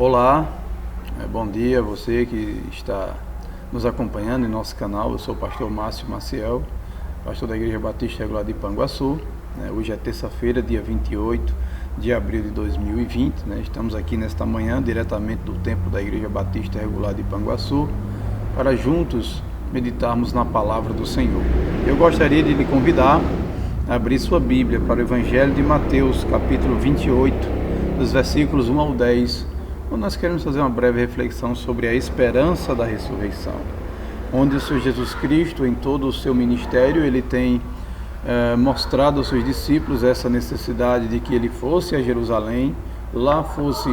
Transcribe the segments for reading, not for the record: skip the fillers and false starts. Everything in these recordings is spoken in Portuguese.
Olá, bom dia a você que está nos acompanhando em nosso canal. Eu sou o pastor Márcio Maciel, pastor da Igreja Batista Regular de Ipanguaçu. Hoje é terça-feira, dia 28 de abril de 2020. Estamos aqui nesta manhã, diretamente do templo da Igreja Batista Regular de Ipanguaçu, para juntos meditarmos na palavra do Senhor. Eu gostaria de lhe convidar a abrir sua Bíblia para o Evangelho de Mateus, capítulo 28, dos versículos 1 ao 10, onde nós queremos fazer uma breve reflexão sobre a esperança da ressurreição, onde o Senhor Jesus Cristo, em todo o seu ministério, ele tem mostrado aos seus discípulos essa necessidade de que ele fosse a Jerusalém, lá fosse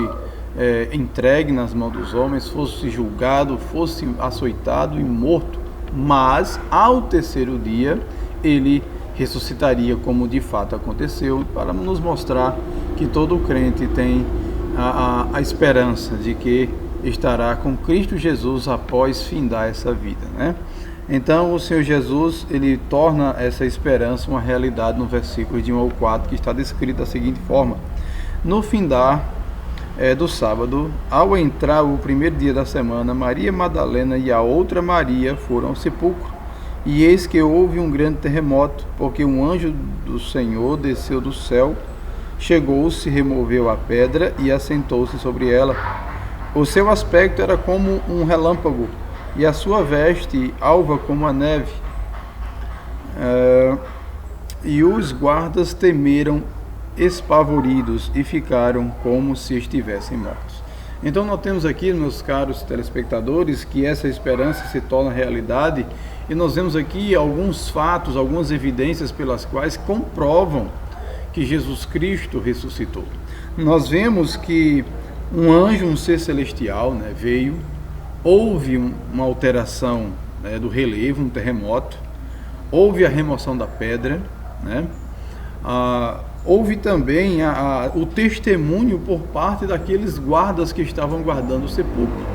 entregue nas mãos dos homens, fosse julgado, fosse açoitado e morto, mas ao terceiro dia ele ressuscitaria, como de fato aconteceu, para nos mostrar que todo crente tem a esperança de que estará com Cristo Jesus após findar essa vida, Então o Senhor Jesus, ele torna essa esperança uma realidade no versículo de 1 ao 4, que está descrito da seguinte forma: no findar do sábado, ao entrar o primeiro dia da semana, Maria Madalena e a outra Maria foram ao sepulcro, e eis que houve um grande terremoto, porque um anjo do Senhor desceu do céu, chegou-se, removeu a pedra e assentou-se sobre ela. O seu aspecto era como um relâmpago, e a sua veste alva como a neve. E os guardas temeram, espavoridos, e ficaram como se estivessem mortos. Então nós temos aqui, meus caros telespectadores, que essa esperança se torna realidade, e nós vemos aqui alguns fatos, algumas evidências pelas quais comprovam que Jesus Cristo ressuscitou. Nós vemos que um anjo, um ser celestial, veio, houve uma alteração do relevo, um terremoto, houve a remoção da pedra, houve também o testemunho por parte daqueles guardas que estavam guardando o sepulcro.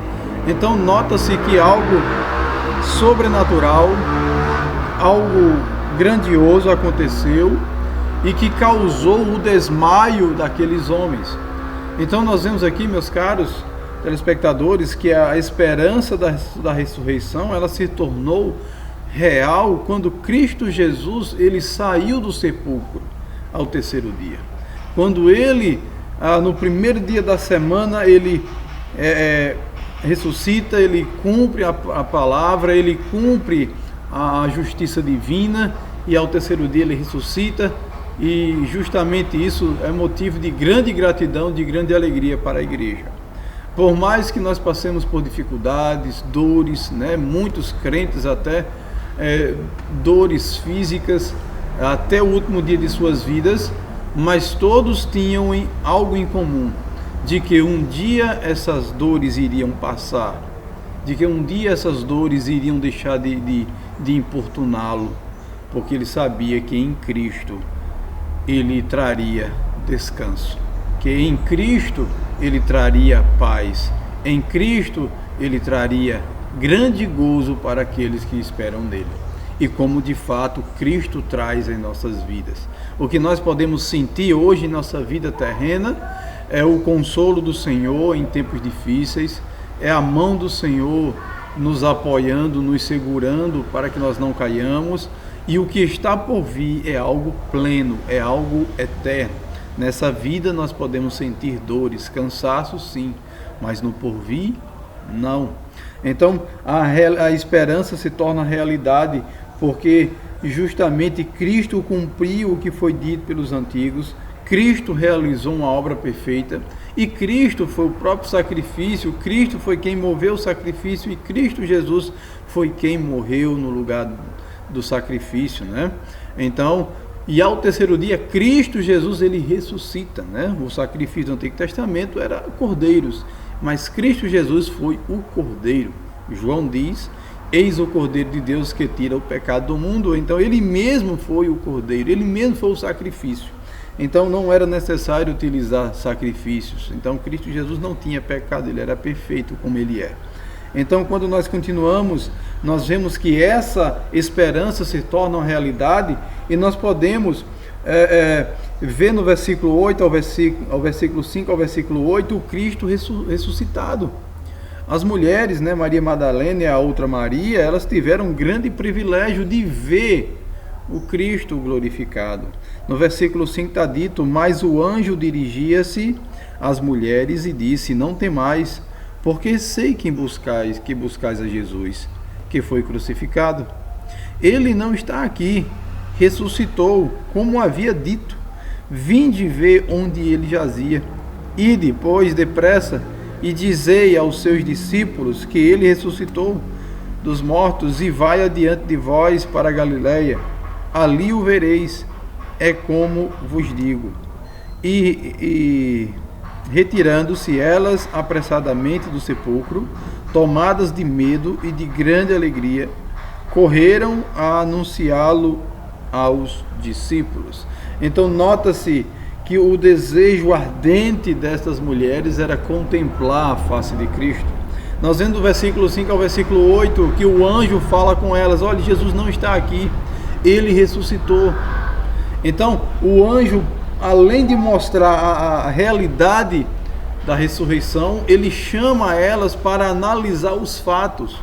Então nota-se que algo sobrenatural, algo grandioso aconteceu e que causou o desmaio daqueles homens. Então nós vemos aqui, meus caros telespectadores, que a esperança da ressurreição, ela se tornou real quando Cristo Jesus, ele saiu do sepulcro ao terceiro dia. Quando ele, no primeiro dia da semana, ele ressuscita, ele cumpre a palavra, ele cumpre a justiça divina, e ao terceiro dia ele ressuscita, e justamente isso é motivo de grande gratidão, de grande alegria para a igreja. Por mais que nós passemos por dificuldades, dores, muitos crentes até dores físicas, até o último dia de suas vidas, mas todos tinham algo em comum, de que um dia essas dores iriam passar, de que um dia essas dores iriam deixar de importuná-lo, porque ele sabia que em Cristo ele traria descanso, que em Cristo ele traria paz, em Cristo ele traria grande gozo para aqueles que esperam nele. E como de fato Cristo traz em nossas vidas. O que nós podemos sentir hoje em nossa vida terrena é o consolo do Senhor em tempos difíceis, é a mão do Senhor nos apoiando, nos segurando para que nós não caiamos, e o que está por vir é algo pleno, é algo eterno. Nessa vida nós podemos sentir dores, cansaço sim, mas no porvir, não. Então a esperança se torna realidade, porque justamente Cristo cumpriu o que foi dito pelos antigos, Cristo realizou uma obra perfeita, e Cristo foi o próprio sacrifício, Cristo foi quem moveu o sacrifício, e Cristo Jesus foi quem morreu no lugar do sacrifício, Então, e ao terceiro dia, Cristo Jesus, ele ressuscita, O sacrifício do Antigo Testamento era cordeiros, mas Cristo Jesus foi o cordeiro. João diz: eis o cordeiro de Deus que tira o pecado do mundo. Então ele mesmo foi o cordeiro, ele mesmo foi o sacrifício. Então não era necessário utilizar sacrifícios. Então Cristo Jesus não tinha pecado, ele era perfeito como ele é. Então, quando nós continuamos, nós vemos que essa esperança se torna uma realidade, e nós podemos vê no versículo 8 ao versículo 5 ao versículo 8 o Cristo ressuscitado. As mulheres, né, Maria Madalena e a outra Maria, elas tiveram um grande privilégio de ver o Cristo glorificado. No versículo 5 está dito: mas o anjo dirigia-se às mulheres e disse: não temais, porque sei que buscais a Jesus, que foi crucificado. Ele não está aqui, ressuscitou, como havia dito. Vinde ver onde ele jazia. Ide, pois, depressa, e dizei aos seus discípulos que ele ressuscitou dos mortos, e vai adiante de vós para a Galileia. Ali o vereis, é como vos digo. E retirando-se elas apressadamente do sepulcro, tomadas de medo e de grande alegria, correram a anunciá-lo aos discípulos. Então nota-se que o desejo ardente destas mulheres era contemplar a face de Cristo. Nós vemos do versículo 5 ao versículo 8 que o anjo fala com elas: olha, Jesus não está aqui, ele ressuscitou. Então o anjo, além de mostrar a realidade da ressurreição, ele chama elas para analisar os fatos.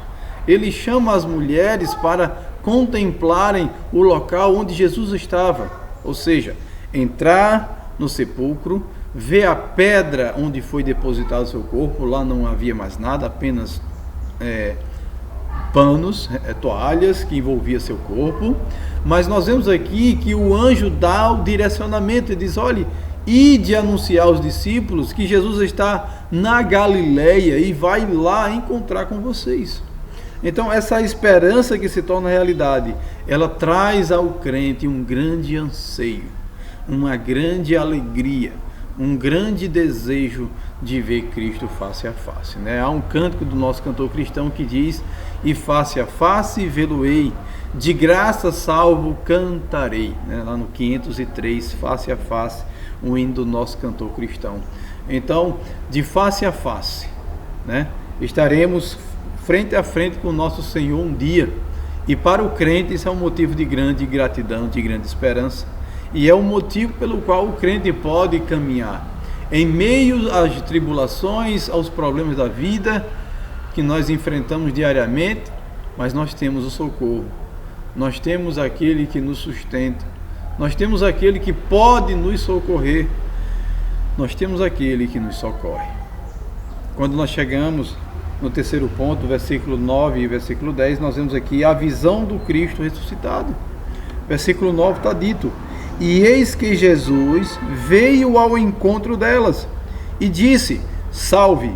Ele chama as mulheres para contemplarem o local onde Jesus estava, ou seja, entrar no sepulcro, ver a pedra onde foi depositado o seu corpo. Lá não havia mais nada, apenas panos, toalhas que envolvia seu corpo. Mas nós vemos aqui que o anjo dá o direcionamento e diz: olhe, ide anunciar aos discípulos que Jesus está na Galileia e vai lá encontrar com vocês. Então essa esperança que se torna realidade, ela traz ao crente um grande anseio, uma grande alegria, um grande desejo de ver Cristo face a face, né? Há um cântico do nosso cantor cristão que diz: e face a face vê-lo-ei, de graça salvo cantarei, né? Lá no 503, face a face, um hino do nosso cantor cristão. Então, de face a face, né, estaremos frente a frente com o nosso Senhor um dia, e para o crente isso é um motivo de grande gratidão, de grande esperança, e é o motivo pelo qual o crente pode caminhar em meio às tribulações, aos problemas da vida que nós enfrentamos diariamente, mas nós temos o socorro, nós temos aquele que nos sustenta, nós temos aquele que pode nos socorrer, nós temos aquele que nos socorre. Quando nós chegamos no terceiro ponto, versículo 9 e versículo 10, nós vemos aqui a visão do Cristo ressuscitado. Versículo 9 está dito: e eis que Jesus veio ao encontro delas e disse: salve!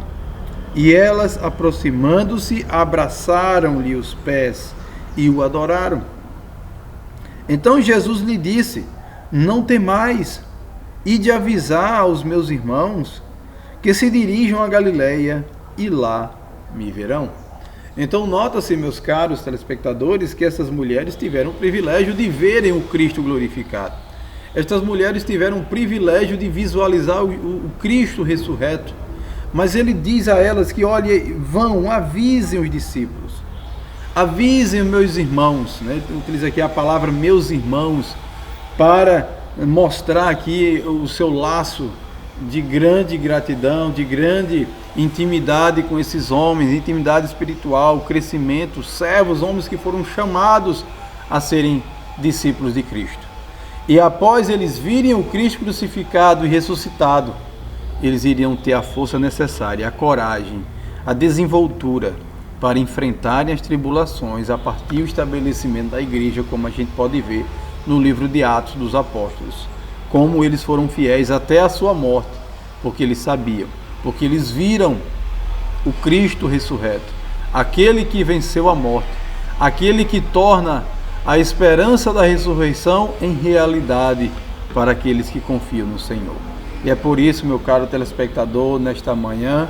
E elas, aproximando-se, abraçaram-lhe os pés e o adoraram. Então Jesus lhe disse: não temais, ide avisar aos meus irmãos que se dirijam a Galileia e lá me verão. Então nota-se, meus caros telespectadores, que essas mulheres tiveram o privilégio de verem o Cristo glorificado. Estas mulheres tiveram o privilégio de visualizar o Cristo ressurreto. Mas ele diz a elas que, olha, vão, avisem os discípulos, avisem meus irmãos, né? Utiliza aqui a palavra meus irmãos para mostrar aqui o seu laço de grande gratidão, de grande intimidade com esses homens, intimidade espiritual, crescimento, servos, homens que foram chamados a serem discípulos de Cristo. E após eles virem o Cristo crucificado e ressuscitado, eles iriam ter a força necessária, a coragem, a desenvoltura para enfrentarem as tribulações a partir do estabelecimento da igreja, como a gente pode ver no livro de Atos dos Apóstolos, como eles foram fiéis até a sua morte, porque eles sabiam, porque eles viram o Cristo ressurreto, aquele que venceu a morte, aquele que torna a esperança da ressurreição em realidade para aqueles que confiam no Senhor. E é por isso, meu caro telespectador, nesta manhã,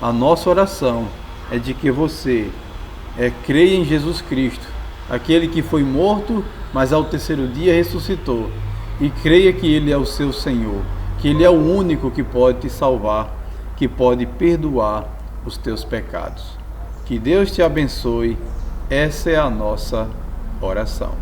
a nossa oração é de que você creia em Jesus Cristo, aquele que foi morto, mas ao terceiro dia ressuscitou, e creia que Ele é o seu Senhor, que Ele é o único que pode te salvar, que pode perdoar os teus pecados. Que Deus te abençoe, essa é a nossa oração.